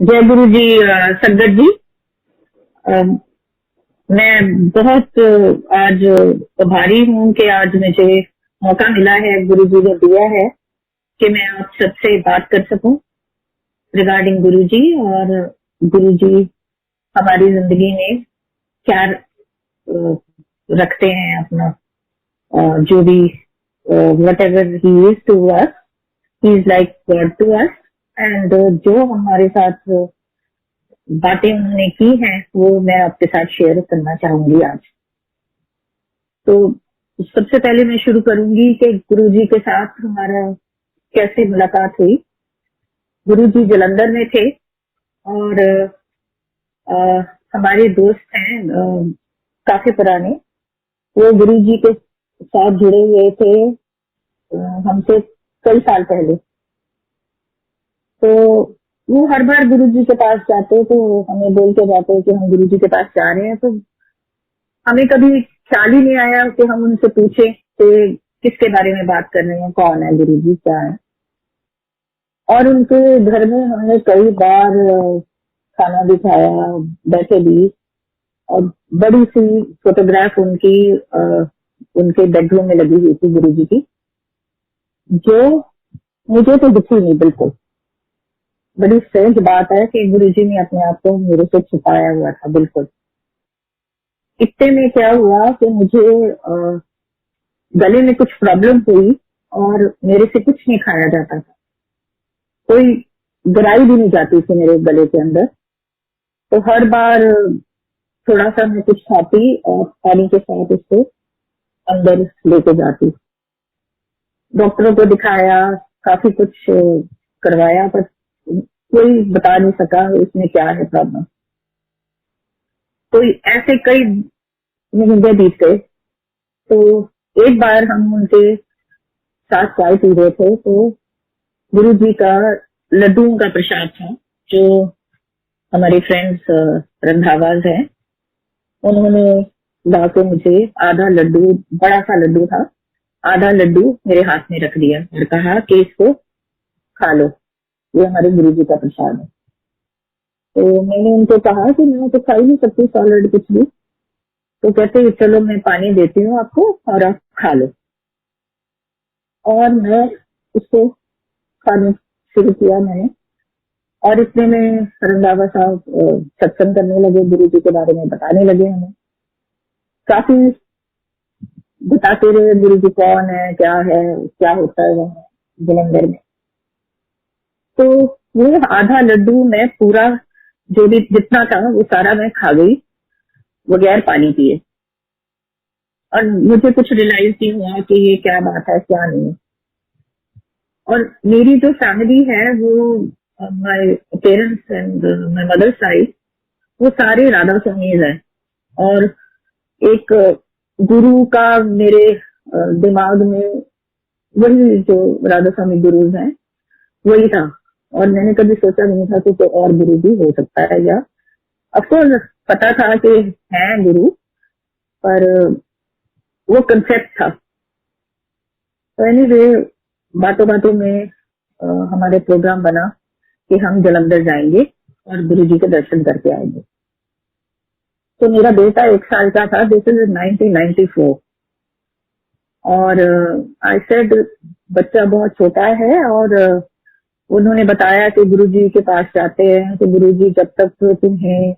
जय गुरु जी। संगत जी, अ, मैं बहुत आज आभारी हूँ कि आज मुझे मौका मिला है, गुरु जी ने दिया है कि मैं आप सबसे बात कर सकूं रिगार्डिंग गुरु जी। और गुरु जी हमारी जिंदगी में क्या रखते हैं अपना, जो भी whatever he is to us, he is like God to us. And जो हमारे साथ बातें उन्होंने की हैं वो मैं आपके साथ शेयर करना चाहूंगी आज। तो सबसे पहले मैं शुरू करूंगी कि गुरुजी के साथ हमारा कैसे मुलाकात हुई। गुरुजी जलंधर में थे और आ, हमारे दोस्त हैं काफी पुराने। वो गुरुजी के साथ जुड़े हुए थे हमसे कई साल पहले। तो वो हर बार गुरुजी के पास जाते तो हमें बोल के जाते कि हम गुरुजी के पास जा रहे हैं। तो हमें कभी ख्याल ही नहीं आया कि हम उनसे पूछे कि किसके बारे में बात कर रहे हैं, कौन है गुरुजी, क्या है। और उनके घर में हमने कई बार खाना भी खाया, बैठे भी। और बड़ी सी फोटोग्राफ उनकी उनके बेडरूम में लगी हुई थी गुरुजी की, जो मुझे तो दिखी नहीं बिल्कुल। बड़ी सहज बात है कि गुरुजी ने अपने आप को मेरे से छुपाया हुआ था बिल्कुल। इतने में क्या हुआ कि मुझे गले में कुछ प्रॉब्लम हुई और मेरे से कुछ नहीं खाया जाता था, कोई गराई भी नहीं जाती थी मेरे गले के अंदर। तो हर बार थोड़ा सा मैं कुछ खाती और पानी के साथ उसको अंदर लेके जाती। डॉक्टरों को दिखाया, काफी कुछ करवाया, पर कोई बता नहीं सका इसमें क्या है प्रॉब्लम। तो ऐसे कई महीने बीत गए। तो एक बार हम उनके साथ चाय पी रहे थे तो गुरु जी का लड्डुओं का प्रसाद था, जो हमारे फ्रेंड्स रंधावाज हैं, उन्होंने ला के मुझे आधा लड्डू, बड़ा सा लड्डू था, आधा लड्डू मेरे हाथ में रख दिया और कहा कि इसको खा लो, ये हमारे गुरु जी का प्रसाद है। तो मैंने उनको कहा कि मैं तो खा ही नहीं सकती सॉलिड कुछ भी। तो कहते चलो मैं पानी देती हूँ आपको और आप खा लो। और मैं उसको खाने शुरू किया मैंने। और इतने में रंधावा साहब सत्संग करने लगे, गुरु जी के बारे में बताने लगे हमें। काफी बताते रहे गुरु जी कौन है, क्या होता है वहाँ जलंधर में। तो वो आधा लड्डू मैं पूरा, जो भी जितना था वो सारा मैं खा गई बगैर पानी पिए। और मुझे कुछ रियलाइज नहीं हुआ कि ये क्या बात है, क्या नहीं। और मेरी जो फैमिली है वो, my parents and my mother side, वो सारे राधा स्वामीज है। और एक गुरु का मेरे दिमाग में वही जो राधा स्वामी गुरुज हैं वही था। और मैंने कभी सोचा नहीं था कि कोई और गुरु भी हो सकता है, या अफकोर्स पता था कि है गुरु, पर वो कंसेप्ट था। तो एनीवे, बातों बातों में हमारे प्रोग्राम बना कि हम जलंधर जाएंगे और गुरु जी के दर्शन करके आएंगे। तो मेरा बेटा 1 साल का था, दिस इज 1994। और आई सेड बच्चा बहुत छोटा है। और उन्होंने बताया कि गुरुजी के पास जाते हैं तो गुरुजी जब तक तुम्हें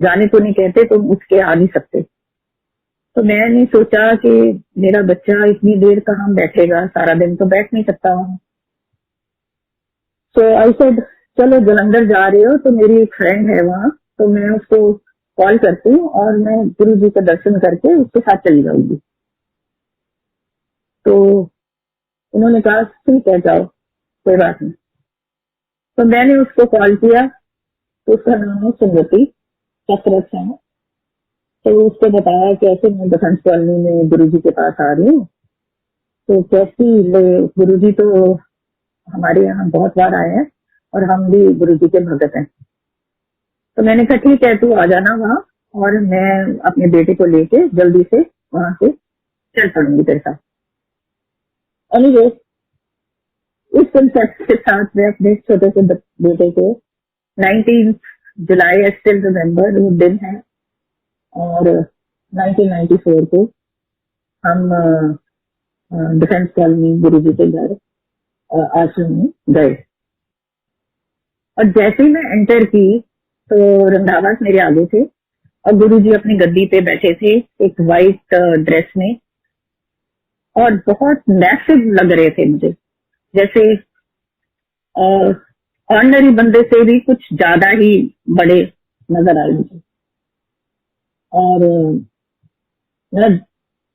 जाने को नहीं कहते तुम उठ के आ नहीं सकते। तो मैंने सोचा कि मेरा बच्चा इतनी देर कहाँ बैठेगा, सारा दिन तो बैठ नहीं सकता वहां। तो आई सेड चलो जलंधर जा रहे हो तो मेरी एक फ्रेंड है वहां, तो मैं उसको कॉल करती हूँ और मैं गुरु जी का दर्शन करके उसके साथ चली जाऊंगी। तो उन्होंने कहा ठीक है जाओ, कोई बात नहीं। तो मैंने उसको कॉल किया। तो उसका नाम है सुंदती कसरत है। तो उसको बताया कि ऐसे मैं बसंत कॉलोनी में गुरु जी के पास आ रही हूँ। तो कैसी, गुरु जी तो हमारे यहाँ बहुत बार आए हैं और हम भी गुरु जी के भगत हैं। तो मैंने कहा ठीक है तू आ जाना वहाँ, और मैं अपने बेटे को लेके जल्दी से वहां से चल पड़ूंगी तेरे साथ। एनीवे, इस कंसेप्ट के साथ मैं अपने छोटे से बेटे को 19 जुलाई, आई स्टिल रिमेम्बर वो दिन है। और 1994 को हम डिफेंस कॉलोनी गुरु जी के घर आश्रम में गए। और जैसे ही मैं एंटर की तो रंधावा मेरे आगे थे और गुरु जी अपनी गद्दी पे बैठे थे एक वाइट ड्रेस में, और बहुत मैसिव लग रहे थे मुझे, जैसे ऑर्डिनरी बंदे से भी कुछ ज्यादा ही बड़े नजर आए मुझे। और मैं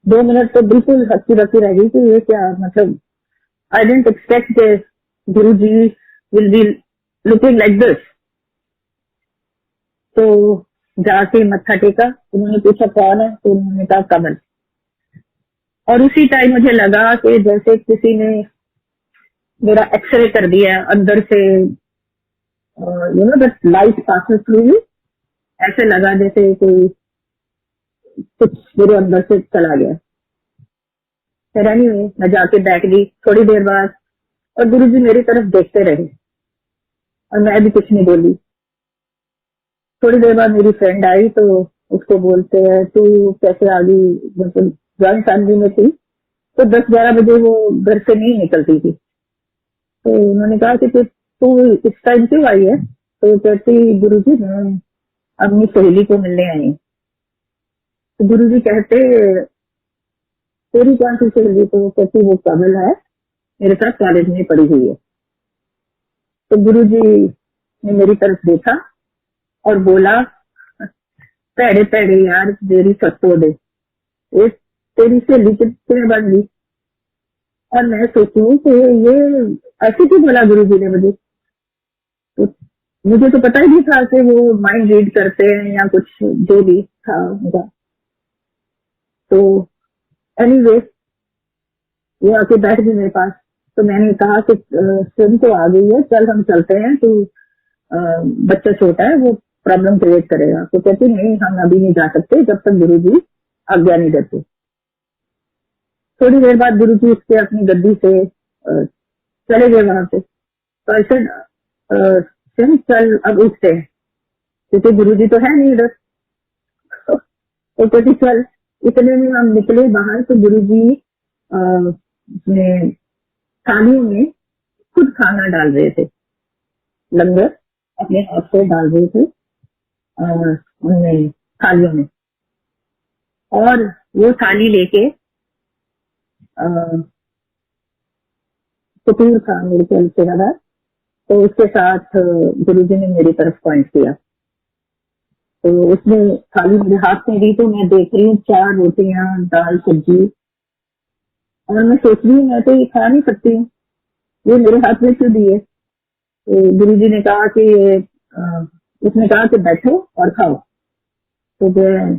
2 मिनट तो बिल्कुल हंसी रखी रह गई कि ये क्या, मतलब आई didn't expect Guru ji will be looking like this. तो जाके मत्था टेका, उन्होंने पूछा कौन है, तो उन्होंने कहा कमल। और उसी टाइम मुझे लगा कि जैसे किसी ने मेरा एक्सरे कर दिया अंदर से, you know that light passes through you, ऐसे लगा जैसे कोई कुछ मेरे अंदर से चला गया। फिर एनीवे मैं जाके बैठ गई थोड़ी देर बाद, और गुरुजी मेरी तरफ देखते रहे और मैं भी कुछ नहीं बोली। थोड़ी देर बाद मेरी फ्रेंड आई तो उसको बोलते हैं तू कैसे आ गई, मतलब जॉइंट फैमिली में थी तो 10-11 बजे वो घर से नहीं निकलती थी। तो उन्होंने कहा कि तू इस टाइम क्यों आई है, तो कहती गुरुजी मैं अपनी सहेली को मिलने आई हूँ। तो गुरुजी कहते तेरी कौन सी सहेली, तो कहती वो कमल है, मेरे साथ कॉलेज में पढ़ी हुई है। तो गुरुजी ने मेरी तरफ देखा और बोला पैड़े पैड़े यार मेरी सत्तो दे, ये तेरी सहेली कितने बन गई। और मैं सोचूं कि ये ऐसे क्यों बोला गुरुजी ने मुझे, तो मुझे तो पता ही नहीं था कि वो माइंड रीड करते हैं या कुछ जो भी था उनका। तो एनीवे वो आके बैठ गई मेरे पास। तो मैंने कहा कि सुन तो आ गई है, चल हम चलते हैं, तो बच्चा छोटा है वो प्रॉब्लम क्रिएट करेगा। तो कहती नहीं हम अभी नहीं जा सकते जब तक गुरुजी आज्ञा नहीं देते। थोड़ी देर बाद गुरुजी उसके अपनी गद्दी से चले गए वहां से। तो ऐसे चल अब उठते हैं, क्योंकि गुरुजी तो है नहीं इधर। तो कहती चल। इतने में हम निकले बाहर तो गुरुजी अपने थालियों में खुद खाना डाल रहे थे, लंगर अपने हाथ से डाल रहे थे उनमें थालियों में। और वो थाली लेके कपूर था मेरे ख्याल से ज्यादा, तो उसके साथ गुरुजी ने मेरी तरफ पॉइंट किया। तो उसने थाली मेरे हाथ में दी तो मैं देख रही हूँ 4 रोटियां दाल सब्जी, और मैं सोच रही हूँ मैं तो ये खा नहीं सकती हूँ, ये मेरे हाथ में क्यों दिए। तो गुरुजी ने कहा कि उसने कहा कि बैठो और खाओ। तो मैं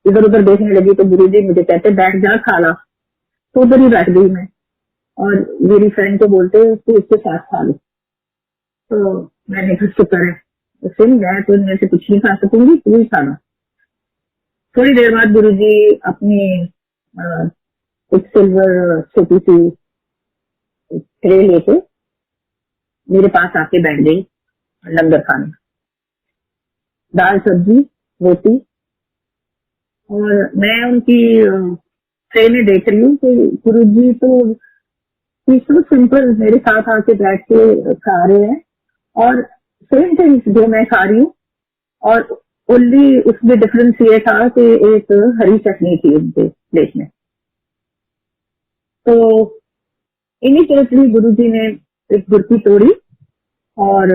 इधर उधर देखने लगी तो गुरुजी मुझे कहते बैठ जा खा ला। तो उधर ही बैठ गई मैं, और मेरी फ्रेंड को बोलते तू इसके साथ खा लो। तो मैंने कहा शुक्र है, उससे मैं तो इनमें से कुछ नहीं खा सकूंगी, तू ही खाना। थोड़ी देर बाद गुरुजी अपनी एक सिल्वर छोटी सी ट्रे लेके मेरे पास आके बैठ गई लंगर खाने, दाल सब्जी रोटी। और मैं उनकी ट्रे में देख रही हूँ कि गुरुजी तो तो सिंपल मेरे साथ आके बैठ के खा रहे हैं, और सेम थिंग जो मैं खा रही हूँ। और ओनली उसमें डिफरेंस ये था कि एक हरी चटनी थी उनके प्लेट में। तो इनिशियली गुरुजी ने एक गुरकी तोड़ी और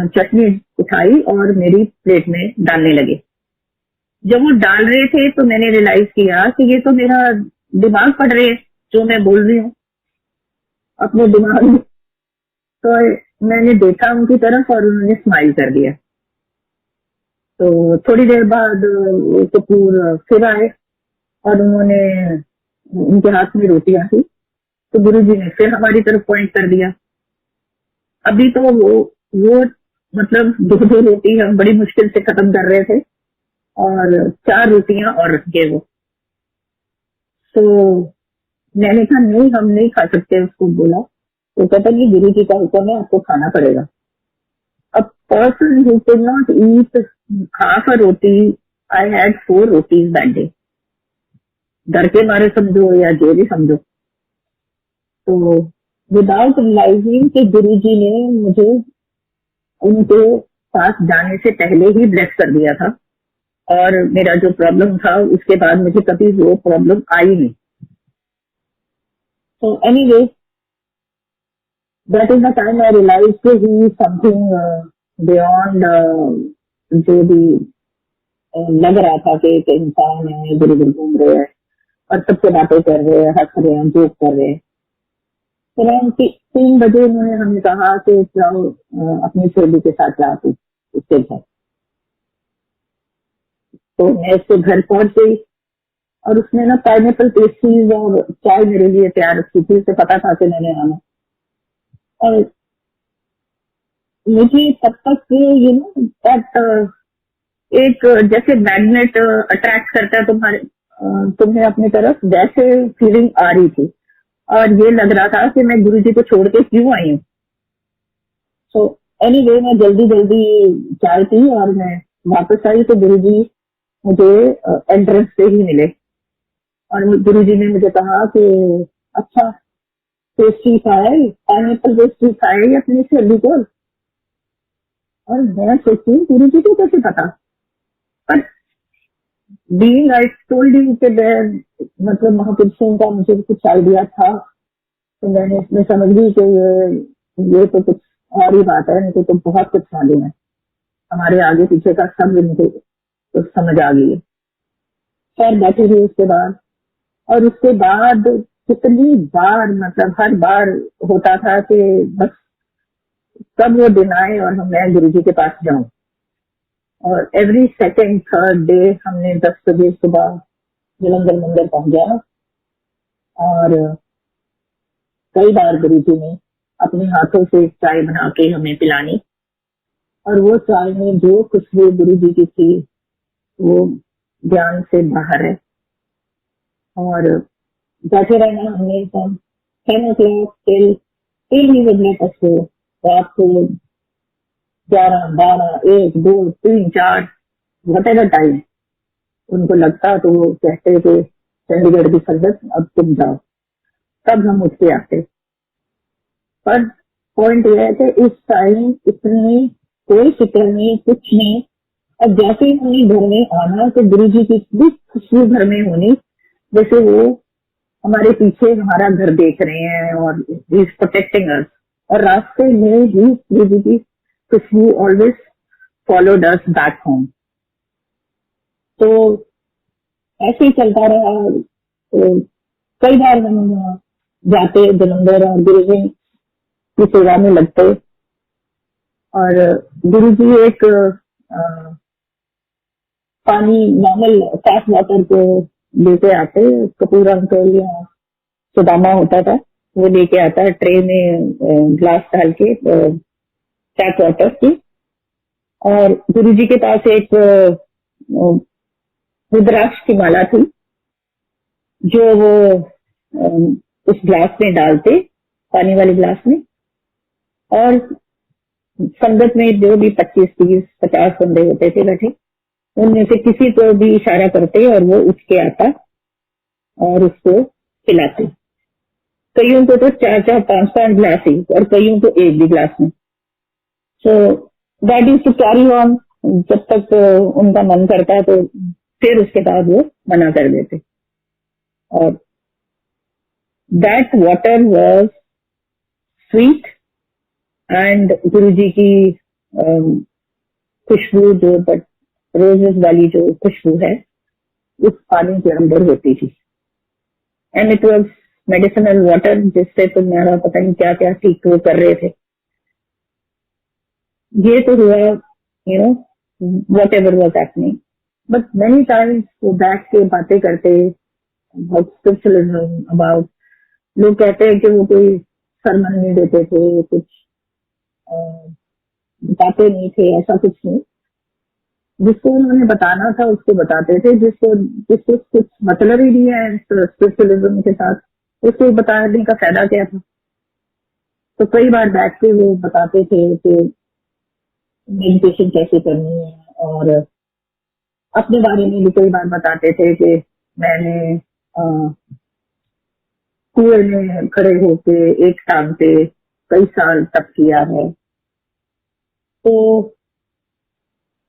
चटनी उठाई और मेरी प्लेट में डालने लगे। जब वो डाल रहे थे तो मैंने रियलाइज किया कि ये तो मेरा दिमाग पढ़ रहे हैं जो मैं बोल रही हूँ अपने दिमाग में। तो मैंने देखा उनकी तरफ और उन्होंने स्माइल कर दिया। तो थोड़ी देर बाद कपूर फिर आए और उन्होंने उनके हाथ में रोटियां थी, तो गुरुजी ने फिर हमारी तरफ पॉइंट कर दिया। अभी तो वो मतलब 2-2 रोटी हम बड़ी मुश्किल से खत्म कर रहे थे और 4 रोटियां और रख गए वो। तो मैंने कहा नहीं हम नहीं खा सकते, उसको बोला। तो कहता नहीं गुरु जी का हुक्म है आपको खाना पड़ेगा। person who could not eat half a roti, I had 4 rotis that day. डर के मारे समझो या जो भी समझो। तो विदाउट रियलाइजिंग कि गुरुजी ने मुझे उनके पास जाने से पहले ही ब्लेस कर दिया था, और मेरा जो प्रॉब्लम था उसके बाद मुझे कभी वो प्रॉब्लम आई नहीं। So anyway, that is the time I realized that he is something beyond जो भी लग रहा था कि एक इंसान है, इधर उधर घूम रहे हैं और सबसे बातें कर रहे हैं, हंस रहे हैं, जोक कर रहे हैं। फिर 3 बजे उन्होंने हमें कहा कि जाओ अपनी सहेली के साथ जा तू उसके घर। तो मैं उसके घर पहुंच गई और उसने ना पाइनएप्पल पेस्ट्रीज और चाय मेरे लिए तैयार रखी थी। उसे पता था कि मैंने आना, और मुझे तब तक ये ना दैट एक जैसे मैग्नेट अट्रैक्ट करता है तुम्हें अपनी तरफ, वैसे फीलिंग आ रही थी। और ये लग रहा था कि मैं गुरुजी को छोड़ के क्यों आई हूँ। सो एनीवे, मैं जल्दी जल्दी चाय पी और मैं वापस आई तो गुरुजी मुझे एंट्रेंस पे ही मिले, और गुरुजी ने मुझे कहा कि अच्छा पेस्ट्री खाए, पाइनएप्पल पेस्ट्री खाए अपनी सहेली को। और मैं सोचती गुरुजी को कैसे पता, पर बीइंग आई टोल्ड यू कि मतलब महापुरुषों का मुझे कुछ आइडिया था, तो मैंने इसमें समझ ली कि ये तो कुछ और ही बात है, इनको तो बहुत कुछ मालूम है, हमारे आगे पीछे का सब इनको तो समझ आ गई है। खैर बैठी रही उसके बाद, और उसके बाद कितनी बार, मतलब हर बार होता था कि बस कब वो दिन आए और मैं गुरुजी के पास जाऊं। और एवरी सेकेंड थर्ड डे हमने 10 बजे सुबह जलंधर मंदिर पहुंच जाना, और कई बार गुरुजी ने अपने हाथों से चाय बना के हमें पिलानी, और वो चाय में जो खुशबू गुरुजी की थी वो ज्ञान से बाहर है। और बैठे रहना हमने 10 o'clock till he would let us go, रात को 11, 12, 1, 2, 3, 4 वटेवर टाइम उनको लगता तो वो कहते कि चंडीगढ़ की संगत अब तुम जाओ, तब हम उठ के आते। पर पॉइंट यह है कि इस टाइम इतनी कोई फिक्र नहीं, कुछ नहीं। और जैसे ही हमने घर में आना तो गुरुजी की इतनी खुशबू घर में होनी जैसे वो हमारे पीछे हमारा घर देख रहे हैं और ही इज प्रोटेक्टिंग अस। और रास्ते में ही गुरुजी की खुशबू always followed us back home. तो ऐसे ही चलता रहा। तो कई बार हम जाते जलंधर और गुरुजी की सेवा में लगते, और गुरुजी एक पानी नॉर्मल टैप वाटर को लेके आते, कपूर अंकल या सुदामा होता था वो लेके आता है ट्रे में ग्लास डाल के टैप वाटर की। और गुरुजी के पास एक रुद्राक्ष की माला थी जो वो उस ग्लास में डालते, पानी वाले ग्लास में, और संगत में जो भी 25, 30, 50 बंदे होते थे बैठे, उनमें से किसी को भी इशारा करते और वो उठ के आता और उसको खिलाते। कईयों को तो 4-4, 5-5 ग्लास ही, और कईयों को एक भी ग्लास में। So that is to carry on जब तक उनका मन करता, तो फिर उसके बाद वो मना कर देते। और that water was sweet, and Guruji की खुशबू जो रोजेस वाली जो खुशबू है उस पानी के अंदर होती थी। And it was medicinal water, जिससे तो मेरा पता नहीं क्या क्या ठीक वो कर रहे थे। ये तो हुआ what ever was happening. But many times वो बैठ के बातें करते अबाउट स्पिरिचुअलिज्म, अबाउट, लोग कहते हैं कि वो कोई सरमन नहीं देते थे, कुछ बताते नहीं थे, ऐसा कुछ नहीं। जिसको उन्होंने बताना था उसको बताते थे, जिसको कुछ मतलब ही नहीं है स्पिरिचुअलिज्म के साथ, उसको बताने का फायदा क्या था। तो कई बार बैठ के वो बताते थे कि मेडिटेशन कैसे करनी है, और अपने बारे में भी कई बार बताते थे कि मैंने कुएं में खड़े होके एक टांग पे कई साल तप किया है। तो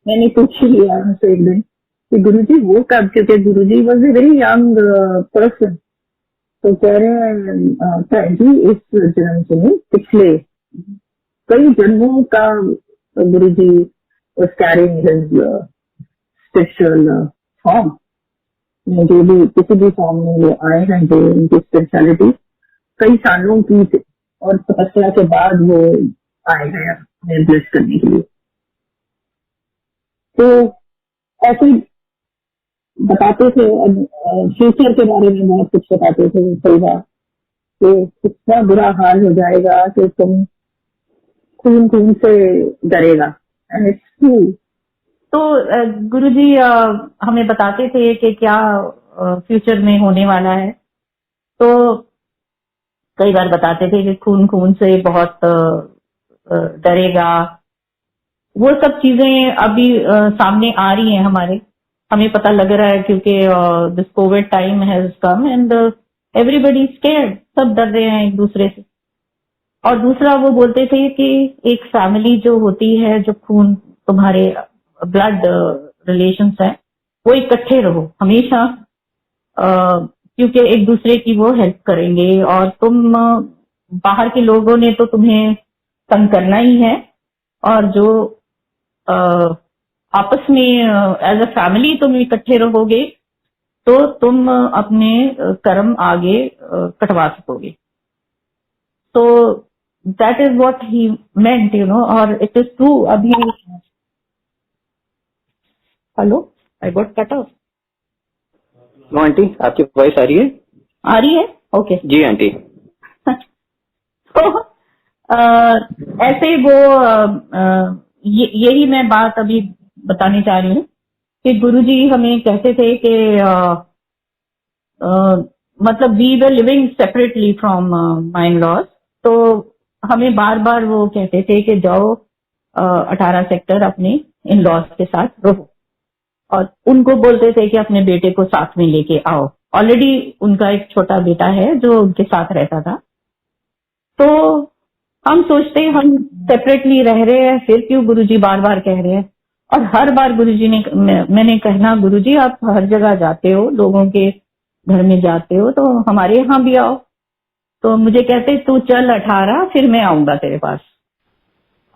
मैंने पूछ लिया उनसे एक दिन कि गुरुजी वो कब, क्योंकि Guruji was a very young person. तो कह रहे हैं जी इस जन्म से नहीं, पिछले कई जन्मों का गुरुजी was carrying his spiritual form, जो भी किसी भी फॉर्म में वो आए हैं, जो उनकी स्पिरिचुअलिटी कई सालों की थी, और तपस्या के बाद वो आए हैं हमें ब्लेस करने के लिए। तो ऐसे ही बताते थे, फ्यूचर के बारे में बहुत कुछ बताते थे कई बार, कि इतना बुरा हाल हो जाएगा कि तुम खून खून से डरेगा, एंड इट्स ट्रू। तो गुरुजी हमें बताते थे कि क्या फ्यूचर में होने वाला है। तो कई बार बताते थे कि खून खून से बहुत डरेगा। वो सब चीजें अभी सामने आ रही हैं हमारे, हमें पता लग रहा है, क्योंकि this Covid time has come and everybody scared, सब डर रहे हैं एक दूसरे से। और दूसरा वो बोलते थे कि एक फैमिली जो होती है, जो खून तुम्हारे ब्लड रिलेशंस है, वो इकट्ठे रहो हमेशा, क्योंकि एक दूसरे की वो हेल्प करेंगे। और तुम बाहर के लोगों ने तो तुम्हें तंग करना ही है, और जो आपस में एज अ फैमिली तुम इकट्ठे रहोगे तो तुम अपने कर्म आगे कटवा सकोगे। तो that is what he meant, और इट इज ट्रू। अभी hello, I got cut off. No aunty, आपकी वॉइस आ रही है? आ रही है, ओके जी आंटी। तो ऐसे वो यही मैं बात अभी बताने चाह रही हूँ कि गुरुजी हमें कहते थे कि मतलब we were living separately from my in laws. तो हमें बार बार वो कहते थे कि जाओ 18 सेक्टर अपने इन लॉज के साथ रहो, और उनको बोलते थे कि अपने बेटे को साथ में लेके आओ। ऑलरेडी उनका एक छोटा बेटा है जो उनके साथ रहता था। तो हम सोचते हैं हम सेपरेटली रह रहे हैं, फिर क्यों गुरुजी बार बार कह रहे हैं। और हर बार गुरुजी ने, मैंने कहना गुरुजी आप हर जगह जाते हो, लोगों के घर में जाते हो, तो हमारे यहाँ भी आओ। तो मुझे कहते तू चल 18, फिर मैं आऊंगा तेरे पास।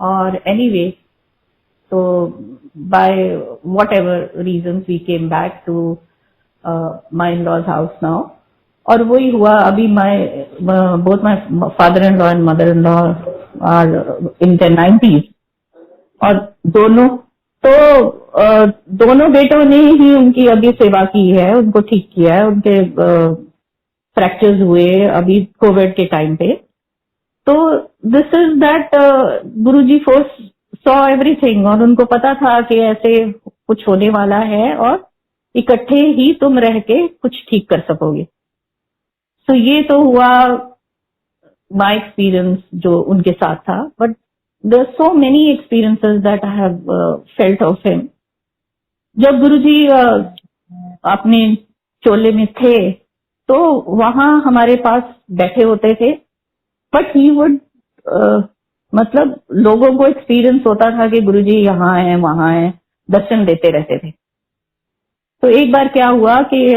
और एनीवे, तो by whatever reason we came back to my in laws house now. और वही हुआ। अभी both my father in law and mother in law are in their 90s, और दोनों बेटों ने ही उनकी अभी सेवा की है, उनको ठीक किया है। उनके फ्रैक्चर्स हुए अभी कोविड के टाइम पे। तो this is that Guruji force saw everything, और उनको पता था कि ऐसे कुछ होने वाला है, और इकट्ठे ही तुम रह के कुछ ठीक कर सकोगे। तो ये तो हुआ माय एक्सपीरियंस जो उनके साथ था। But there so many experiences that I have felt of him. जब गुरुजी अपने चोले में थे तो वहां हमारे पास बैठे होते थे, बट ही वुड मतलब लोगों को एक्सपीरियंस होता था कि गुरुजी यहाँ है वहां है, दर्शन देते रहते थे। तो एक बार क्या हुआ कि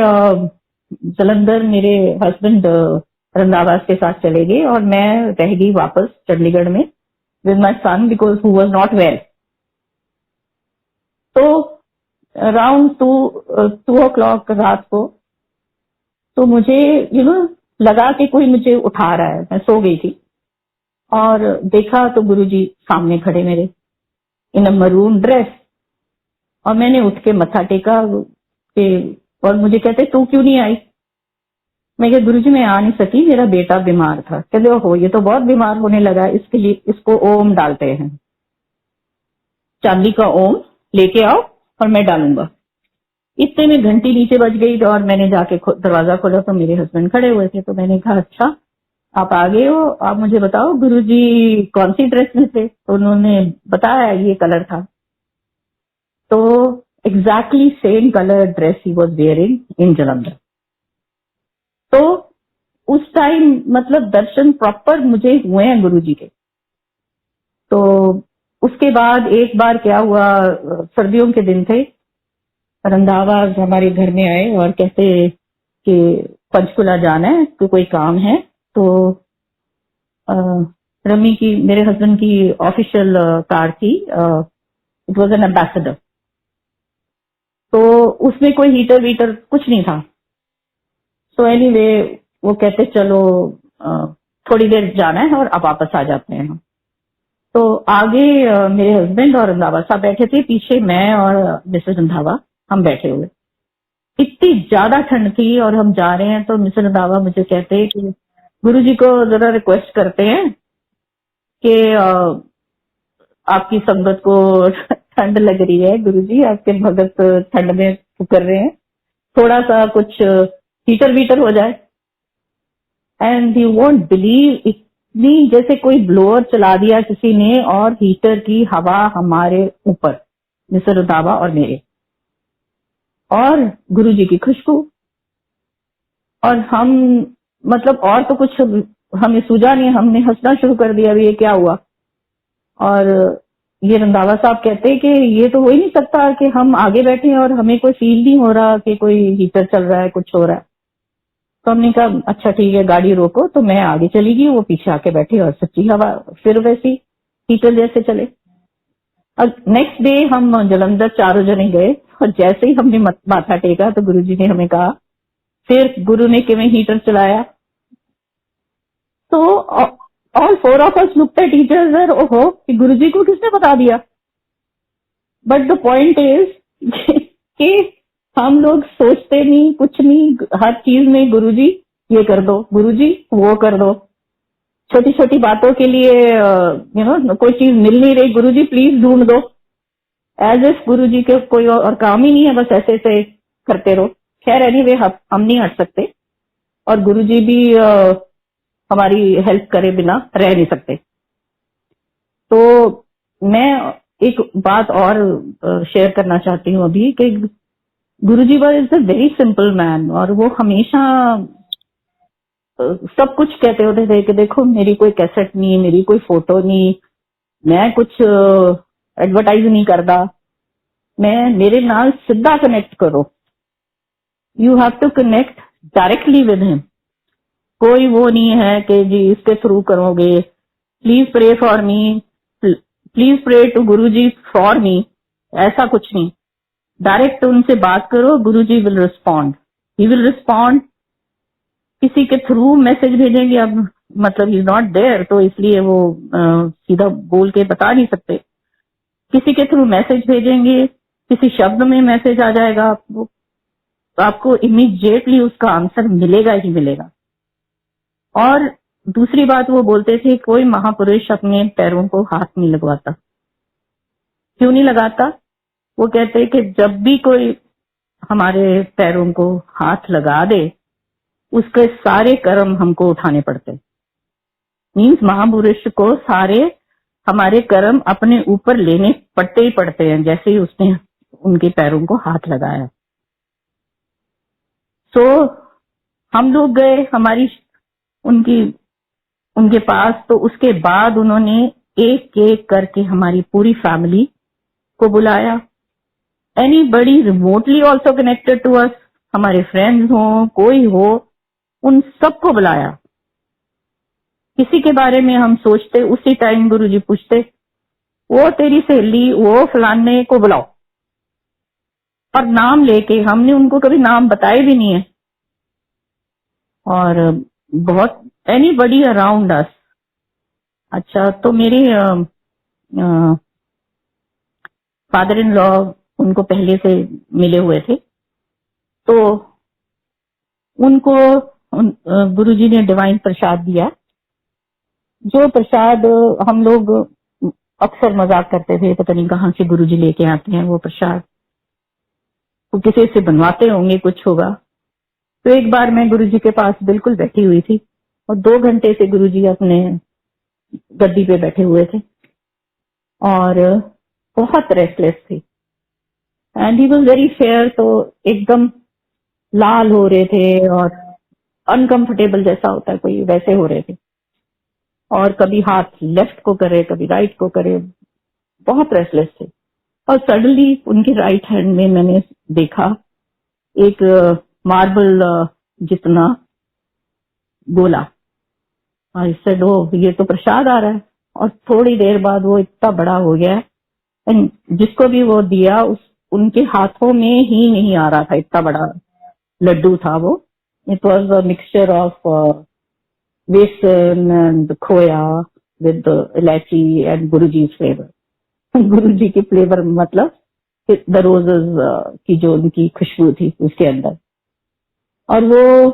जलंधर मेरे हस्बैंड रंगावास के साथ चले गए, और मैं रह गई वापस चंडीगढ़ में with my son because who was not well. तो अराउंड 2 o'clock रात को, तो मुझे लगा कि कोई मुझे उठा रहा है। मैं सो गई थी और देखा तो गुरुजी सामने खड़े मेरे इन अ मरून ड्रेस। और मैंने उठ के मत्था टेका और मुझे कहते तू क्यों नहीं आई। मैं कहा गुरुजी मैं आ नहीं सकी, मेरा बेटा बीमार था। कहते ओहो ये तो बहुत बीमार होने लगा, इसके लिए इसको ओम डालते हैं, चांदी का ओम लेके आओ और मैं डालूंगा। इतने में घंटी नीचे बज गई और मैंने जाके दरवाजा खोला तो मेरे हस्बैंड खड़े हुए थे। तो मैंने कहा अच्छा आप आ गए हो, आप मुझे बताओ गुरुजी कौन सी ड्रेस में थे। तो उन्होंने बताया ये कलर था। तो exactly same colour dress he was wearing in Jalandhar. तो उस टाइम मतलब दर्शन प्रॉपर मुझे हुए हैं गुरुजी के। तो उसके बाद एक बार क्या हुआ, सर्दियों के दिन थे, रंधावा हमारे घर में आए और कहते कि पंचकुला जाना है तो कोई काम है। तो रमी की, मेरे हस्बैंड की ऑफिशियल कार थी, इट वॉज एन एम्बेसडर। तो उसमें कोई हीटर वीटर कुछ नहीं था। तो एनीवे वो कहते चलो थोड़ी देर जाना है और अब वापस आ जाते हैं हम। तो आगे मेरे हस्बैंड और रंधावा साहब बैठे थे, पीछे मैं और मिसेस रंधावा हम बैठे हुए। इतनी ज्यादा ठंड थी और हम जा रहे हैं। तो मिसेस रंधावा मुझे कहते हैं कि गुरुजी को जरा रिक्वेस्ट करते हैं कि आपकी संगत को ठंड लग रही है, गुरुजी आपके भगत ठंड में कर रहे हैं, थोड़ा सा कुछ हीटर वीटर हो जाए। एंड यू वोंट बिलीव, इतनी जैसे कोई ब्लोअर चला दिया किसी ने और हीटर की हवा हमारे ऊपर, मिस्टर रंधावा और मेरे, और गुरुजी की खुशबू। और हम मतलब और तो कुछ हमें सूझा नहीं, हमने हंसना शुरू कर दिया, अभी ये क्या हुआ। और ये रंधावा साहब कहते हैं कि ये तो हो ही नहीं सकता कि हम आगे बैठे हैं और हमें कोई फील नहीं हो रहा कि कोई हीटर चल रहा है, कुछ हो रहा है। तो हमने कहा अच्छा ठीक है गाड़ी रोको। तो मैं आगे चली गई, वो पीछे आके बैठी और सच्ची हवा फिर वैसी हीटर जैसे चले। अब नेक्स्ट डे हम जलंधर चारों जने गए और जैसे ही हमने माथा टेका तो गुरुजी ने हमें कहा, फिर गुरु ने किवें हीटर चलाया। तो all four of us looked at each other, ओहो कि गुरुजी को किसने बता दिया। बट द पॉइंट इज कि हम लोग सोचते नहीं, कुछ नहीं, हर चीज में गुरुजी ये कर दो, गुरुजी वो कर दो। छोटी छोटी बातों के लिए कोई चीज मिल नहीं रही, गुरुजी प्लीज ढूंढ दो। एज इफ गुरुजी के कोई और काम ही नहीं है, बस ऐसे ऐसे करते रहो। खैर एनीवे हम नहीं हट सकते और गुरुजी भी हमारी हेल्प करे बिना रह नहीं सकते। तो मैं एक बात और शेयर करना चाहती हूँ अभी कि Guruji is a very simple man, और वो हमेशा सब कुछ कहते होते थे कि देखो मेरी कोई कैसेट नहीं, मेरी कोई फोटो नहीं, मैं कुछ एडवर्टाइज नहीं करता, मैं मेरे नाल सीधा कनेक्ट करो, you have to connect directly with him. कोई वो नहीं है कि जी इसके थ्रू करोगे, please pray for me, please pray to Guruji for me, ऐसा कुछ नहीं। डायरेक्ट उनसे बात करो, Guruji will respond, he will respond. किसी के थ्रू मैसेज भेजेंगे, अब मतलब ही इज नॉट देयर तो इसलिए वो सीधा बोल के बता नहीं सकते। किसी के थ्रू मैसेज भेजेंगे, किसी शब्द में मैसेज आ जाएगा आपको, तो आपको इमीडिएटली उसका आंसर मिलेगा ही मिलेगा। और दूसरी बात वो बोलते थे, कोई महापुरुष अपने पैरों को हाथ नहीं लगवाता। क्यों नहीं लगाता? वो कहते कि जब भी कोई हमारे पैरों को हाथ लगा दे उसके सारे कर्म हमको उठाने पड़ते। मीन्स महापुरुष को सारे हमारे कर्म अपने ऊपर लेने पड़ते ही पड़ते हैं जैसे ही उसने उनके पैरों को हाथ लगाया। सो हम लोग गए हमारी उनके पास, तो उसके बाद उन्होंने एक एक करके हमारी पूरी फैमिली को बुलाया। Anybody remotely also connected to us, हमारे फ्रेंड्स हो कोई हो, उन सबको बुलाया। किसी के बारे में हम सोचते उसी टाइम गुरुजी पूछते, वो तेरी सहेली वो फलाने को बुलाओ, और नाम लेके, हमने उनको कभी नाम बताए भी नहीं है। और बहुत एनीबडी अराउंड अस। अच्छा, तो मेरे फादर इन लॉ उनको पहले से मिले हुए थे, तो उनको गुरुजी ने डिवाइन प्रसाद दिया। जो प्रसाद हम लोग अक्सर मजाक करते थे, पता नहीं कहाँ से गुरुजी लेके आते हैं वो प्रसाद, वो किसी से बनवाते होंगे, कुछ होगा। तो एक बार मैं गुरुजी के पास बिल्कुल बैठी हुई थी, और 2 घंटे से गुरुजी अपने गद्दी पे बैठे हुए थे और बहुत रेस्टलेस थे and he was very fair, तो एकदम लाल हो रहे थे और अनकंफर्टेबल जैसा होता है कोई, वैसे हो रहे थे और कभी हाथ लेफ्ट को करे कभी राइट को करे, बहुत रेस्टलेस थे। और सडनली उनके राइट हैंड में मैंने देखा एक मार्बल जितना गोला, और इससे ये तो प्रसाद आ रहा है। और थोड़ी देर बाद वो इतना बड़ा हो गया एंड जिसको भी वो दिया उनके हाथों में ही नहीं आ रहा था, इतना बड़ा लड्डू था वो। It was a mixture of बेसन एंड खोया विद इलायची एंड गुरुजी फ्लेवर। गुरुजी की फ्लेवर मतलब द रोजेस की जो उनकी खुशबू थी उसके अंदर। और वो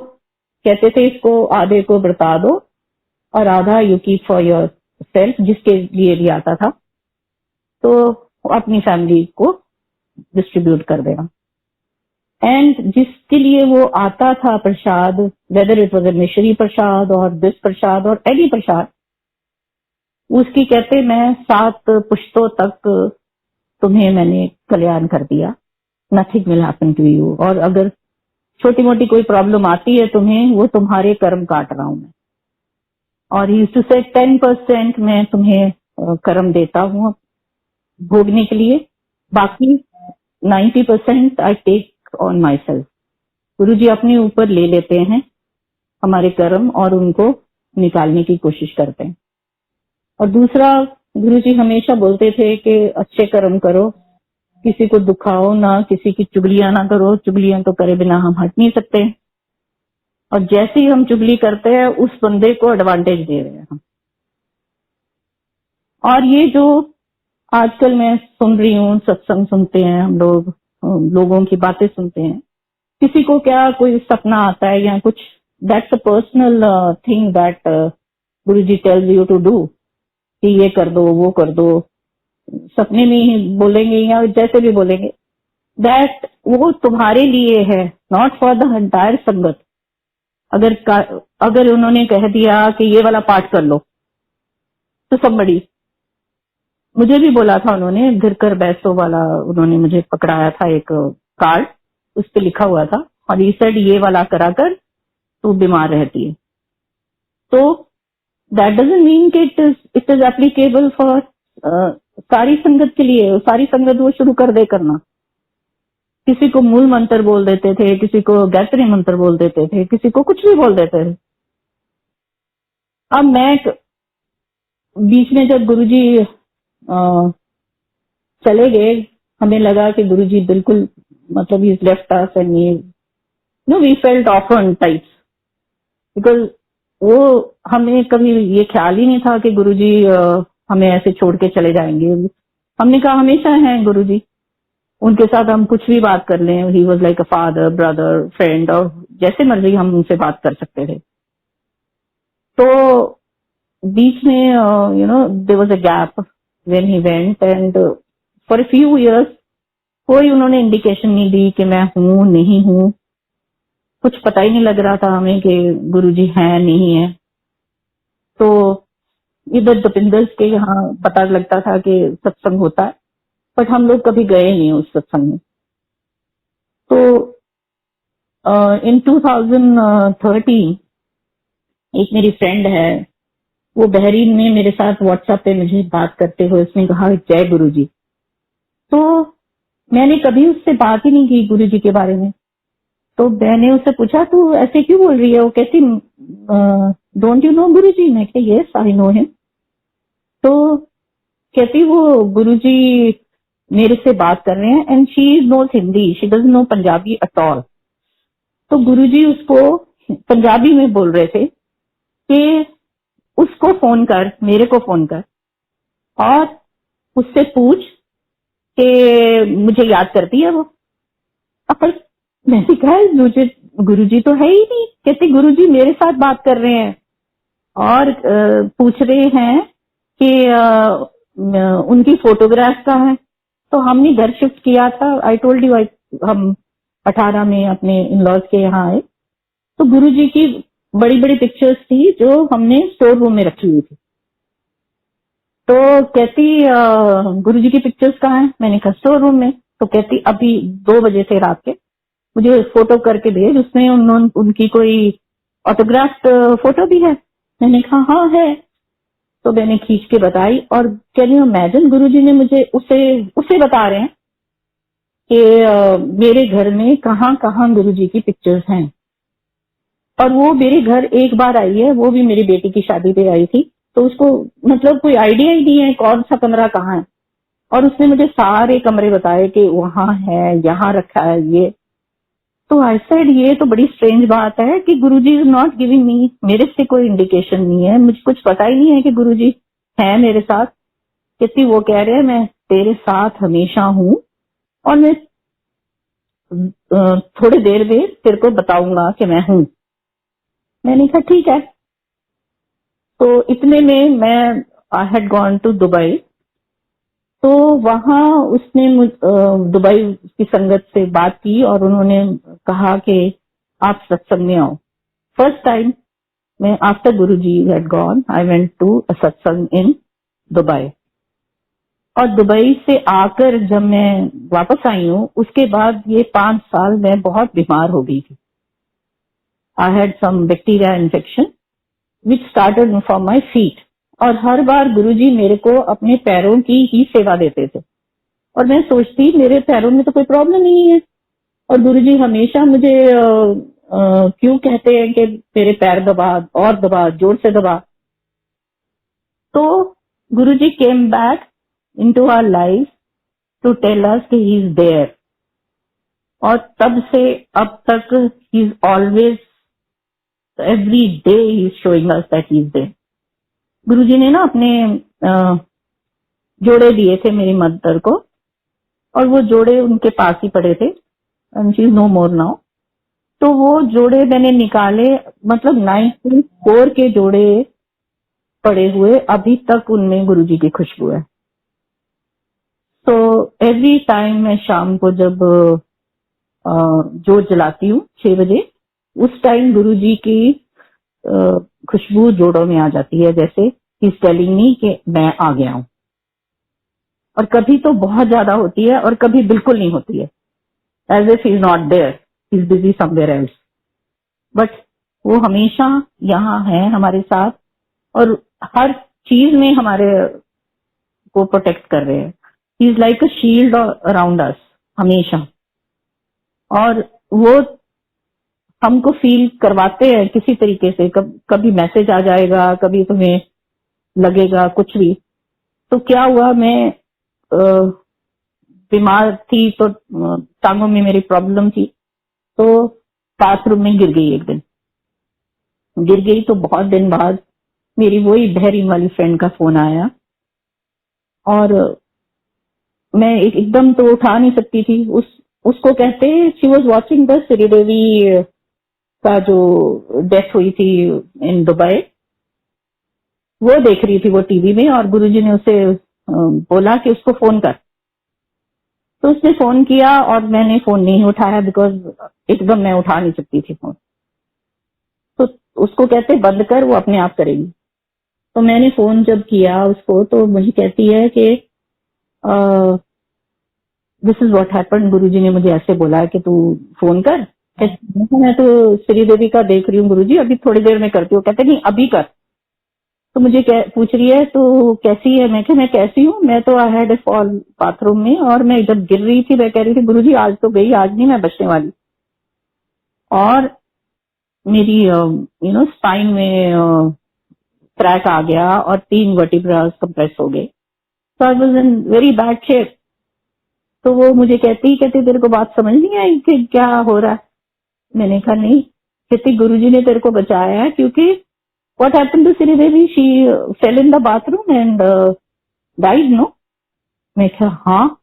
कहते थे इसको आधे को बरता दो और आधा you keep for your self, जिसके लिए भी आता था तो अपनी फैमिली को डिस्ट्रीब्यूट कर देना। एंड जिसके लिए वो आता था प्रसाद, वेदर इट वॉज ए मिश्री प्रसाद और दिस प्रसाद और एनी प्रसाद, उसकी कहते मैं 7 पुश्तों तक तुम्हें मैंने कल्याण कर दिया, nothing will happen to you. और अगर छोटी मोटी कोई प्रॉब्लम आती है तुम्हें, वो तुम्हारे कर्म काट रहा हूं मैं। और यूज्ड टू से 10% मैं तुम्हें कर्म देता हूं भोगने के लिए, बाकी 90% I take on myself. Guru ji अपने ऊपर ले लेते हैं हमारे कर्म और उनको निकालने की कोशिश करते हैं। और दूसरा, गुरु जी हमेशा बोलते थे कि अच्छे कर्म करो, किसी को दुखाओ ना, किसी की चुगलियां ना करो, चुगलियां तो करे बिना हम हट नहीं सकते। और जैसे ही हम चुगली करते हैं उस बंदे को एडवांटेज दे रहे हैं हम। और ये जो आजकल मैं सुन रही हूँ, सत्संग सुनते हैं हम लोग, लोगों की बातें सुनते हैं, किसी को क्या कोई सपना आता है या कुछ, that's a personal thing that Guruji tells you to do, कि ये कर दो वो कर दो, सपने में ही बोलेंगे या जैसे भी बोलेंगे, दैट वो तुम्हारे लिए है, नॉट फॉर द एंटायर संगत। अगर उन्होंने कह दिया कि ये वाला पाठ कर लो तो सब बड़ी, मुझे भी बोला था उन्होंने, घर कर बैसो वाला उन्होंने मुझे पकड़ाया था एक कार्ड, उस पर लिखा हुआ था और ये सेड ये वाला करा कर तू बीमार रहती है। तो दैट डजंट मीन कि इट इज एप्लीकेबल फॉर सारी संगत के लिए। सारी संगत वो शुरू कर दे करना, किसी को मूल मंत्र बोल देते थे, किसी को गायत्री मंत्र बोल देते थे, किसी को कुछ भी बोल देते थे। अब मैं बीच में जब गुरुजी चले गए, हमें लगा कि गुरुजी बिल्कुल मतलब he left us and we felt orphan types, because वो हमें कभी ये ख्याल ही नहीं था कि गुरुजी हमें ऐसे छोड़ के चले जाएंगे। हमने कहा हमेशा हैं गुरुजी, उनके साथ हम कुछ भी बात कर लें, he was like a father, brother, friend, और जैसे मर्जी हम उनसे बात कर सकते थे। तो बीच में there was a gap when he went and for a few years कोई उन्होंने इंडिकेशन नहीं दी कि मैं हूं नहीं हूं, कुछ पता ही नहीं लग रहा था हमें कि गुरुजी हैं नहीं है। तो इधर दपिंदर के यहाँ पता लगता था कि सत्संग होता है, बट हम लोग कभी गए नहीं उस सत्संग में। तो इन 2013 एक मेरी फ्रेंड है, वो बहरीन में मेरे साथ व्हाट्सएप पे मुझे बात करते हुए उसने कहा जय गुरुजी। तो मैंने कभी उससे बात ही नहीं की गुरुजी के बारे में। तो मैंने उससे पूछा तू ऐसे क्यों बोल रही है? वो कहती डोंट यू नो गुरुजी? मैं कहती यस आई नो हिम। तो कहती वो गुरुजी मेरे से बात कर रहे हैं and she knows Hindi, she doesn't know Punjabi at all. तो गुरुजी उसको पंजाबी में बोल रहे थे कि उसको फोन कर, मेरे को फोन कर और उससे पूछ कि मुझे याद करती है वो। अब मैंने कहा मुझे गुरुजी तो है ही नहीं। कहते गुरुजी मेरे साथ बात कर रहे हैं और पूछ रहे हैं कि उनकी फोटोग्राफ कहाँ है। तो हमने घर शिफ्ट किया था, आई टोल्ड यू, हम 18 में अपने इन लॉज के यहाँ आए। तो गुरुजी की बड़ी बड़ी पिक्चर्स थी जो हमने स्टोर रूम में रखी हुई थी। तो कहती गुरुजी की पिक्चर्स कहाँ है? मैंने कहा स्टोर रूम में। तो कहती अभी 2 बजे से रात के मुझे फोटो करके भेज, उसमें उनकी कोई ऑटोग्राफ फोटो भी है। मैंने कहा हाँ है। तो मैंने खींच के बताई और कैन यू इमेजिन गुरुजी ने मुझे उसे बता रहे हैं कि मेरे घर में कहाँ कहाँ गुरुजी की पिक्चर्स हैं। और वो मेरे घर एक बार आई है, वो भी मेरी बेटी की शादी पे आई थी। तो उसको मतलब कोई आइडिया ही नहीं है कौन सा कमरा कहाँ है। और उसने मुझे सारे कमरे बताए कि वहां है, यहाँ रखा है ये। तो आई सेड ये तो बड़ी स्ट्रेंज बात है कि Guruji is not giving me, मेरे से कोई इंडिकेशन नहीं है, मुझे कुछ पता ही नहीं है कि गुरुजी है मेरे साथ। कितनी वो कह रहे हैं मैं तेरे साथ हमेशा हूँ और मैं थोड़ी देर में तेरे को बताऊंगा कि मैं हूँ। मैंने कहा ठीक है। तो इतने में मैं I had gone to Dubai. तो वहां उसने दुबई की संगत से बात की और उन्होंने कहा कि आप सत्संग में आओ। फर्स्ट टाइम मैं after Guruji had gone I went to a satsang in Dubai. और दुबई से आकर जब मैं वापस आई हूँ उसके बाद ये 5 साल मैं बहुत बीमार हो गई थी। I had some bacteria infection which started from my feet. और हर बार गुरुजी मेरे को अपने पैरों की ही सेवा देते थे और मैं सोचती मेरे पैरों में तो कोई प्रॉब्लम नहीं है। और गुरुजी हमेशा मुझे क्यों कहते हैं कि तेरे पैर दबा और दबा, जोर से दबा। तो Guruji came back into our life to tell us कि ही इज देयर। और तब से अब तक he is always, every day he is showing us that he is there. Guruji ने ना अपने जोड़े दिए थे मेरी मदर को और वो जोड़े उनके पास ही पड़े थे and she is no more now. तो वो जोड़े मैंने निकाले, मतलब 1904 के जोड़े पड़े हुए, अभी तक उनमें गुरुजी की खुशबू है। तो एवरी टाइम मैं शाम को जब जोत जलाती हूँ 6 बजे, उस टाइम गुरुजी की खुशबू जोड़ों में आ जाती है, जैसे इस टेलिंग मी कि मैं आ गया हूँ। और कभी तो बहुत ज्यादा होती है और कभी बिल्कुल नहीं होती है, as if he is not there, he is busy somewhere else. But वो हमेशा यहाँ है हमारे साथ और हर चीज में हमारे को प्रोटेक्ट कर रहे हैं। ही is like a shield around us हमेशा। और वो हमको फील करवाते हैं किसी तरीके से, कभी मैसेज आ जाएगा, कभी तुम्हें लगेगा कुछ भी। तो क्या हुआ, मैं बीमार थी तो टांगों में मेरी प्रॉब्लम थी, तो बाथरूम में गिर गई। एक दिन गिर गई तो बहुत दिन बाद मेरी वही बहरीन वाली फ्रेंड का फोन आया और मैं एकदम तो उठा नहीं सकती थी। उसको कहते she was watching the Sridevi का जो डेथ हुई थी इन दुबई, वो देख रही थी वो टीवी में। और गुरुजी ने उसे बोला कि उसको फोन कर। तो उसने फोन किया और मैंने फोन नहीं उठाया बिकॉज एकदम मैं उठा नहीं सकती थी फोन। तो उसको कहते बंद कर, वो अपने आप करेगी। तो मैंने फोन जब किया उसको तो मुझे कहती है कि दिस इज व्हाट हैपेंड, गुरुजी ने मुझे ऐसे बोला कि तू फोन कर। मैं तो श्रीदेवी का देख रही हूँ गुरुजी, अभी थोड़ी देर में करती हूँ। कहते नहीं अभी कर। तो मुझे पूछ रही है तो कैसी है? मैं मैं कैसी हूँ, मैं तो I had a fall bathroom में और मैं जब गिर रही थी मैं कह रही थी गुरुजी आज तो गई, आज नहीं मैं बचने वाली। और मेरी स्पाइन में क्रैक आ गया और 3 वर्टिब्रास कंप्रेस हो गए। तो I was in very bad shape. तो वो मुझे कहती तेरे को बात समझ नहीं आई कि क्या हो रहा है? मैंने कहा नहीं। कहती गुरुजी ने तेरे को बचाया है क्योंकि what happened to Sridevi, she fell in the bathroom and died, no? मैं कहा हाँ।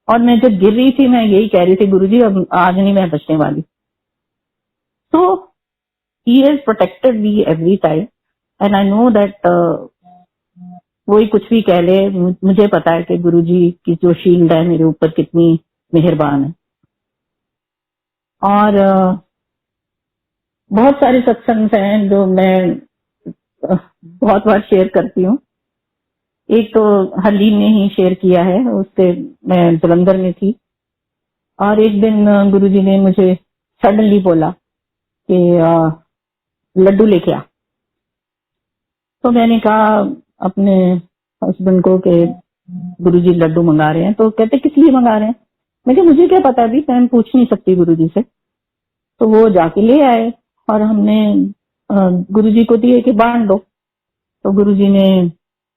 और मैं जब गिर रही थी मैं यही कह रही थी गुरुजी अब आज नहीं मैं बचने वाली। तो he has protected me every time and I know that वही कुछ भी कह ले, मुझे पता है कि गुरुजी की जो शील्ड है मेरे ऊपर कितनी मेहरबान है। और बहुत सारे सत्संग हैं जो मैं बहुत बार शेयर करती हूँ। एक तो हरलीन ने ही शेयर किया है, उससे मैं जलंधर में थी और एक दिन गुरुजी ने मुझे सडनली बोला कि लड्डू लेके आ। तो मैंने कहा अपने हस्बैंड को कि गुरुजी लड्डू मंगा रहे हैं। तो कहते किस लिए मंगा रहे हैं? मैं कहा मुझे क्या पता, अभी मैं पूछ नहीं सकती गुरुजी से। तो वो जाके ले आए और हमने गुरुजी को दिए कि बांट दो। तो गुरुजी ने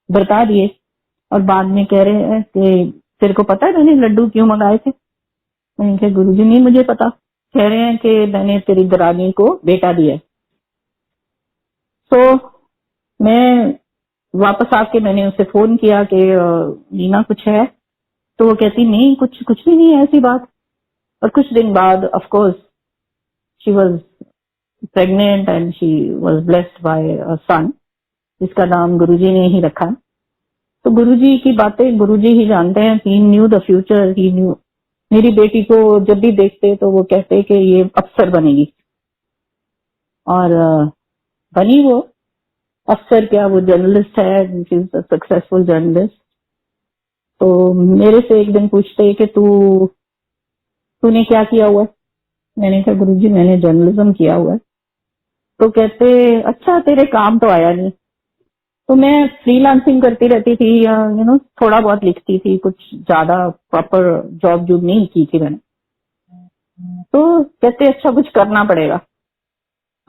बरता दिए और बाद में कह रहे हैं कि तेरे को पता है मैंने लड्डू क्यों मंगाए थे? मैंने कहा गुरुजी नहीं मुझे पता। कह रहे हैं कि मैंने तेरी दरानी को बेटा दिया। तो मैं वापस आके मैंने उसे फोन किया कि नीना कुछ है? तो वो कहती नहीं कुछ कुछ भी नहीं है ऐसी बात। और कुछ दिन बाद of course she was pregnant and she was blessed by a son जिसका नाम गुरुजी ने ही रखा। तो गुरुजी की बातें गुरुजी ही जानते हैं। He knew the future, he knew. मेरी बेटी को जब भी देखते तो वो कहते कि ये अफसर बनेगी और बनी वो अफसर। क्या वो जर्नलिस्ट है, she is a successful journalist. तो मेरे से एक दिन पूछते कि तूने क्या किया हुआ है? मैंने कहा गुरुजी मैंने जर्नलिज्म किया हुआ है। तो कहते अच्छा तेरे काम तो आया नहीं। तो मैं फ्रीलांसिंग करती रहती थी, थोड़ा बहुत लिखती थी, कुछ ज्यादा प्रॉपर जॉब जॉब नहीं की थी मैंने। तो कहते अच्छा कुछ करना पड़ेगा।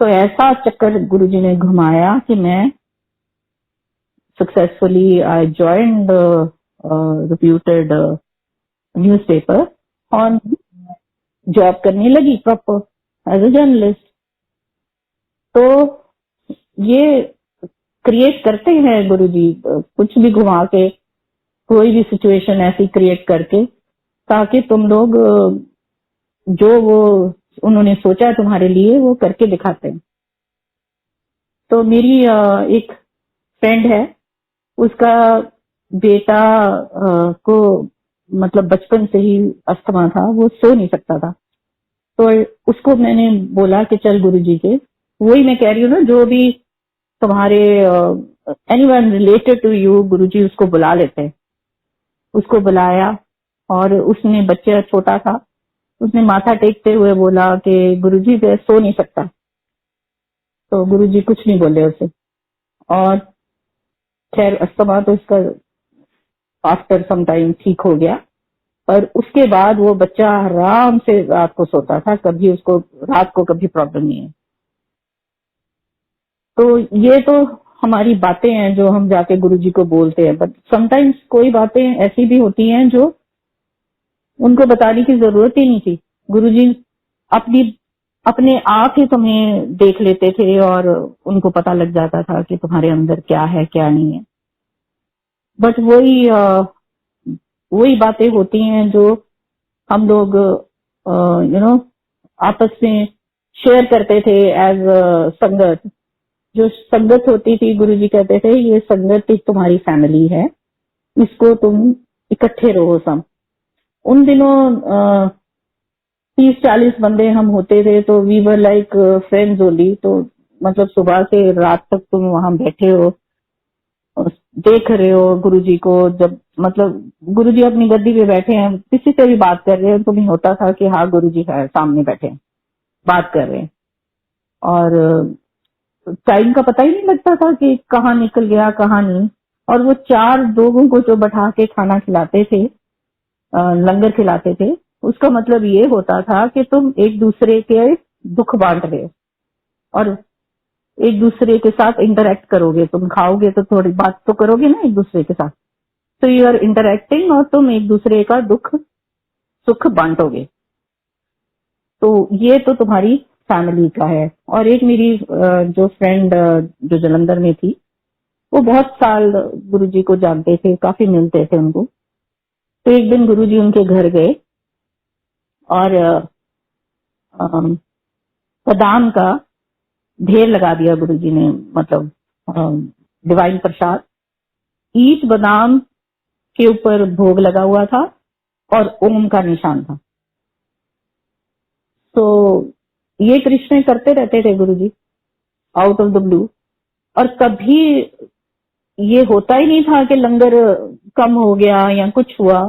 तो ऐसा चक्कर गुरुजी ने घुमाया कि मैं successfully I joined reputed newspaper और जॉब करने लगी प्रॉपर एज अ जर्नलिस्ट। तो ये क्रिएट करते हैं गुरुजी कुछ भी घुमा के, कोई भी सिचुएशन ऐसी क्रिएट करके ताकि तुम लोग जो वो उन्होंने सोचा तुम्हारे लिए वो करके दिखाते हैं। तो मेरी एक फ्रेंड है, उसका बेटा को मतलब बचपन से ही अस्थमा था, वो सो नहीं सकता था। तो उसको मैंने बोला कि चल गुरुजी के, वही मैं कह रही हूँ ना, जो भी तुम्हारे एनीवन रिलेटेड टू यू गुरुजी उसको बुला लेते हैं। उसको बुलाया और उसने, बच्चा छोटा था, उसने माथा टेकते हुए बोला कि गुरुजी मैं सो नहीं सकता। तो गुरुजी कुछ नहीं बोले उसे और खैर अस्थमा तो इसका आफ्टर सम टाइम ठीक हो गया। और उसके बाद वो बच्चा आराम से रात को सोता था, कभी उसको रात को कभी प्रॉब्लम नहीं है। तो ये तो हमारी बातें हैं जो हम जाके गुरुजी को बोलते हैं, बट समटाइम्स कोई बातें ऐसी भी होती हैं जो उनको बताने की जरूरत ही नहीं थी। गुरुजी अपनी अपने आप ही तुम्हें देख लेते थे और उनको पता लग जाता था कि तुम्हारे अंदर क्या है क्या नहीं है। बट वही बातें होती हैं जो हम लोग आपस में शेयर करते थे एज संगत। जो संगत होती थी, गुरुजी कहते थे ये संगत एक तुम्हारी फैमिली है, इसको तुम इकट्ठे रहो सब। उन दिनों 30-40 बंदे हम होते थे, तो we were like friends only. तो मतलब सुबह से रात तक तुम वहां बैठे हो, देख रहे हो गुरुजी को। जब मतलब गुरुजी अपनी गद्दी पे बैठे हैं, किसी से भी बात कर रहे हैं, तो नहीं होता था कि हाँ गुरुजी है सामने बैठे हैं बात कर रहे हैं। और टाइम का पता ही नहीं लगता था कि कहाँ निकल गया कहाँ नहीं। और वो 4 लोगों को जो बैठा के खाना खिलाते थे, लंगर खिलाते थे, उसका मतलब ये होता था कि तुम एक दूसरे के दुख बांट रहे हो और एक दूसरे के साथ इंटरेक्ट करोगे। तुम खाओगे तो थोड़ी बात तो करोगे ना एक दूसरे के साथ। तो यू आर इंटरेक्टिंग और तुम एक दूसरे का दुख सुख बांटोगे। तो ये तो तुम्हारी फैमिली का है। और एक मेरी जो फ्रेंड जो जलंधर में थी, वो बहुत साल गुरुजी को जानते थे, काफी मिलते थे उनको। तो एक दिन गुरुजी उनके घर गए और बादाम का ढेर लगा दिया गुरुजी ने, मतलब डिवाइन प्रसाद। ईच बादाम के ऊपर भोग लगा हुआ था और ओम का निशान था। तो ये कृष्ण करते रहते थे गुरुजी आउट ऑफ द ब्लू, और कभी ये होता ही नहीं था कि लंगर कम हो गया या कुछ हुआ।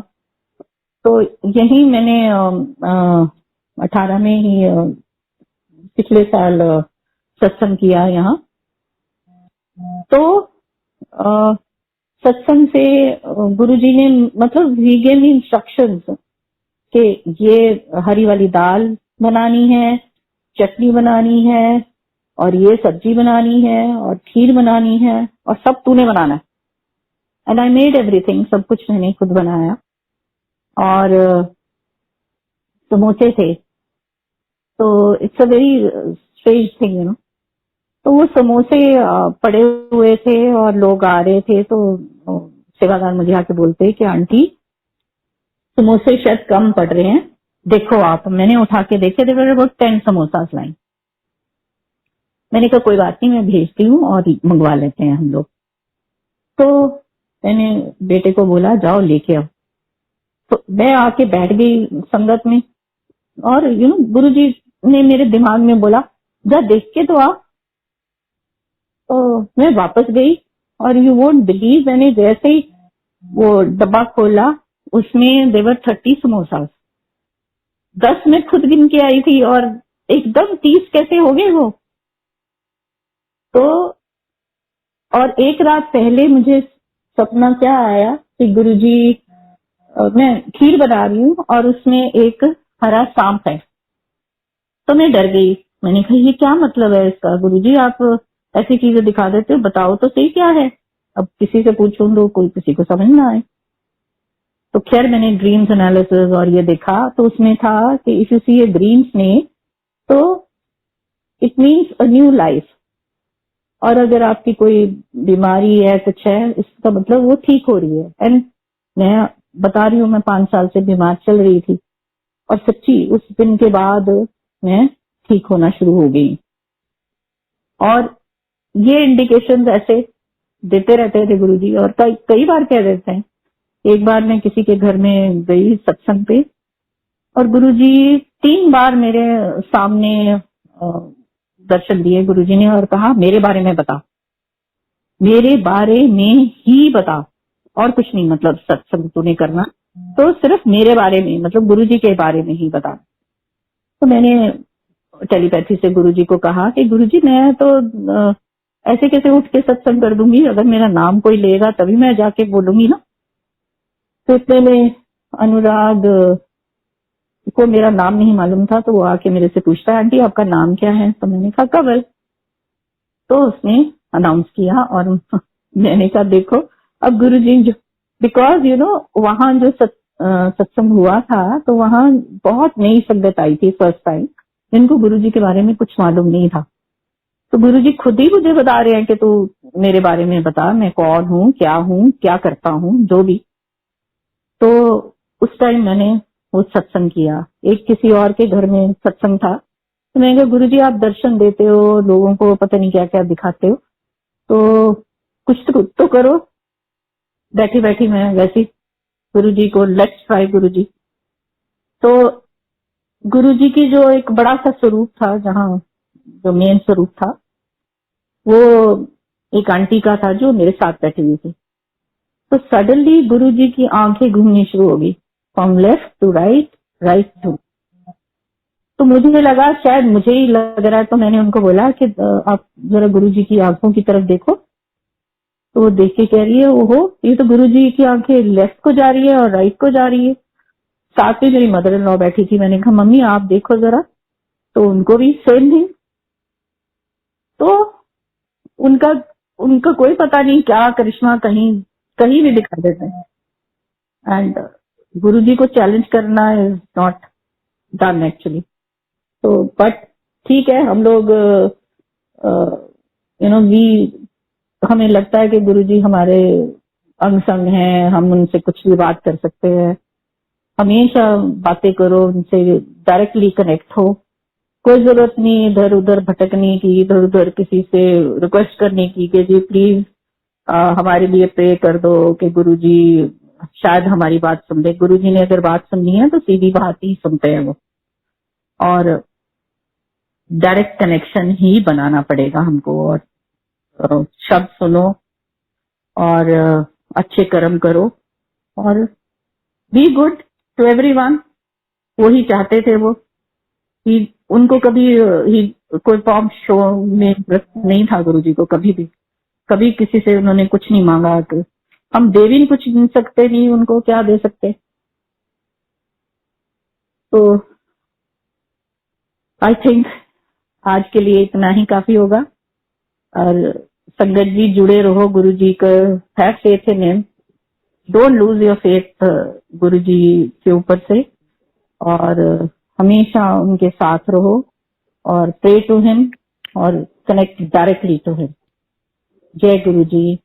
तो यही मैंने 18 में ही पिछले साल सत्संग किया यहाँ। तो सत्संग से गुरुजी ने मतलब ही गेव मी इंस्ट्रक्शंस कि ये हरी वाली दाल बनानी है, चटनी बनानी है, और ये सब्जी बनानी है, और खीर बनानी है, और सब तूने बनाना है। एंड आई मेड एवरीथिंग, सब कुछ मैंने खुद बनाया। और समोसे थे, तो it's a very strange thing you know. तो वो समोसे पड़े हुए थे और लोग आ रहे थे, तो सेवादार मुझे आके बोलते कि आंटी समोसे शायद कम पड़ रहे हैं, देखो आप। मैंने उठा के देखे, थे अबाउट 10 समोसा लाइन। मैंने कहा कोई बात नहीं, मैं भेजती हूँ और मंगवा लेते हैं हम लोग। तो मैंने बेटे को बोला जाओ लेके आओ। तो मैं आके बैठ गई संगत में, और यू नो गुरुजी ने मेरे दिमाग में बोला जा देख के तो आ। तो मैं वापस गई, और यू वोंट बिलीव, मैंने जैसे ही वो डब्बा खोला उसमें देवर 30 समोसा। 10 मैं खुद गिन के आई थी और एकदम 30 कैसे हो गए वो। तो और एक रात पहले मुझे सपना क्या आया कि गुरुजी, मैं खीर बना रही हूँ और उसमें एक हरा सांप है। तो मैं डर गई, मैंने कहा ये क्या मतलब है इसका, गुरुजी आप ऐसी चीजें दिखा देते हो, बताओ तो सही क्या है। अब किसी से पूछूं तो कोई किसी को समझ ना आए। तो खैर मैंने ड्रीम्स एनालिसिस और ये देखा, तो उसमें था कि if you see a green snake तो it means a new life, और अगर आपकी कोई बीमारी है कुछ है, इसका मतलब वो ठीक हो रही है। एंड मैं बता रही हूँ, मैं 5 साल से बीमार चल रही थी, और सच्ची उस दिन के बाद मैं ठीक होना शुरू हो गई। और ये इंडिकेशन ऐसे देते रहते थे गुरुजी, और कई बार कह देते हैं। एक बार मैं किसी के घर में गई सत्संग पे, और गुरुजी 3 बार मेरे सामने दर्शन दिए गुरुजी ने, और कहा मेरे बारे में बता, मेरे बारे में ही बता, और कुछ नहीं, मतलब सत्संग तूने करना तो सिर्फ मेरे बारे में, मतलब गुरुजी के बारे में ही बता। तो मैंने टेलीपैथी से गुरुजी को कहा कि गुरुजी मैं तो ऐसे कैसे उठ के सत्संग कर दूंगी, अगर मेरा नाम कोई लेगा तभी मैं जाके बोलूंगी ना। तो इतने में अनुराग को मेरा नाम नहीं मालूम था, तो वो आके मेरे से पूछता है आंटी आपका नाम क्या है। तो मैंने कहा कंवल। तो उसने अनाउंस किया, और मैंने कहा देखो अब गुरुजी जो, बिकॉज यू नो वहां जो सत्संग हुआ था, तो वहां बहुत नई संगत आई थी फर्स्ट टाइम, जिनको गुरुजी के बारे में कुछ मालूम नहीं था। तो गुरुजी खुद ही मुझे बता रहे हैं कि तू मेरे बारे में बता, मैं कौन हूँ, क्या करता हूँ, जो भी। तो उस टाइम मैंने वो सत्संग किया। एक किसी और के घर में सत्संग था, तो मैंने कहा गुरुजी आप दर्शन देते हो लोगों को, पता नहीं क्या क्या दिखाते हो, तो कुछ तो करो। बैठी बैठी मैं वैसे गुरुजी को लेट्स ट्राई गुरुजी। तो गुरुजी की जो एक बड़ा सा स्वरूप था, जहाँ जो मेन स्वरूप था, वो एक आंटी का था जो मेरे साथ बैठी हुई थी। तो सडनली गुरुजी की आंखें घूमनी शुरू हो गई, from left to right, right to. तो मुझे लगा शायद मुझे ही लग रहा है, तो मैंने उनको बोला कि आप जरा गुरुजी की आंखों की तरफ देखो। तो वो देख के कह रही है ओहो, ये तो गुरुजी की आंखें लेफ्ट को जा रही है और राइट को जा रही है। साथ में मेरी मदर इन लॉ बैठी थी, मैंने कहा मम्मी आप देखो जरा, तो उनको भी सेम थिंग। तो उनका उनका कोई पता नहीं क्या करिश्मा कहीं कहीं भी दिखा देते हैं। एंड गुरुजी को चैलेंज करना इज नॉट डन एक्चुअली। तो बट ठीक है, हम लोग यू नो वी हमें लगता है कि गुरुजी हमारे अंग संग हैं, हम उनसे कुछ भी बात कर सकते हैं। हमेशा बातें करो उनसे, डायरेक्टली कनेक्ट हो, कोई जरूरत नहीं इधर उधर भटकने की, इधर उधर किसी से रिक्वेस्ट करने की कि जी प्लीज हमारे लिए प्रे कर दो कि गुरुजी शायद हमारी बात सुन ले। गुरुजी ने अगर बात सुननी है तो सीधी बात ही सुनते हैं वो। और डायरेक्ट कनेक्शन ही बनाना पड़ेगा हमको। और शब्द सुनो और अच्छे कर्म करो और बी गुड टू एवरीवन। वही चाहते थे वो कि उनको कभी कोई फॉर्म शो में इंटरेस्ट नहीं था गुरु जी को, कभी भी कभी किसी से उन्होंने कुछ नहीं मांगा। तो हम दे भी कुछ नहीं सकते, नहीं उनको क्या दे सकते। तो आई थिंक आज के लिए इतना ही काफी होगा। और संगत जी जुड़े रहो, गुरु जी का have faith in him, don't lose your faith गुरु जी के ऊपर से, और हमेशा उनके साथ रहो और प्रे टू हिम और कनेक्ट डायरेक्टली टू हिम। जय गुरु जी।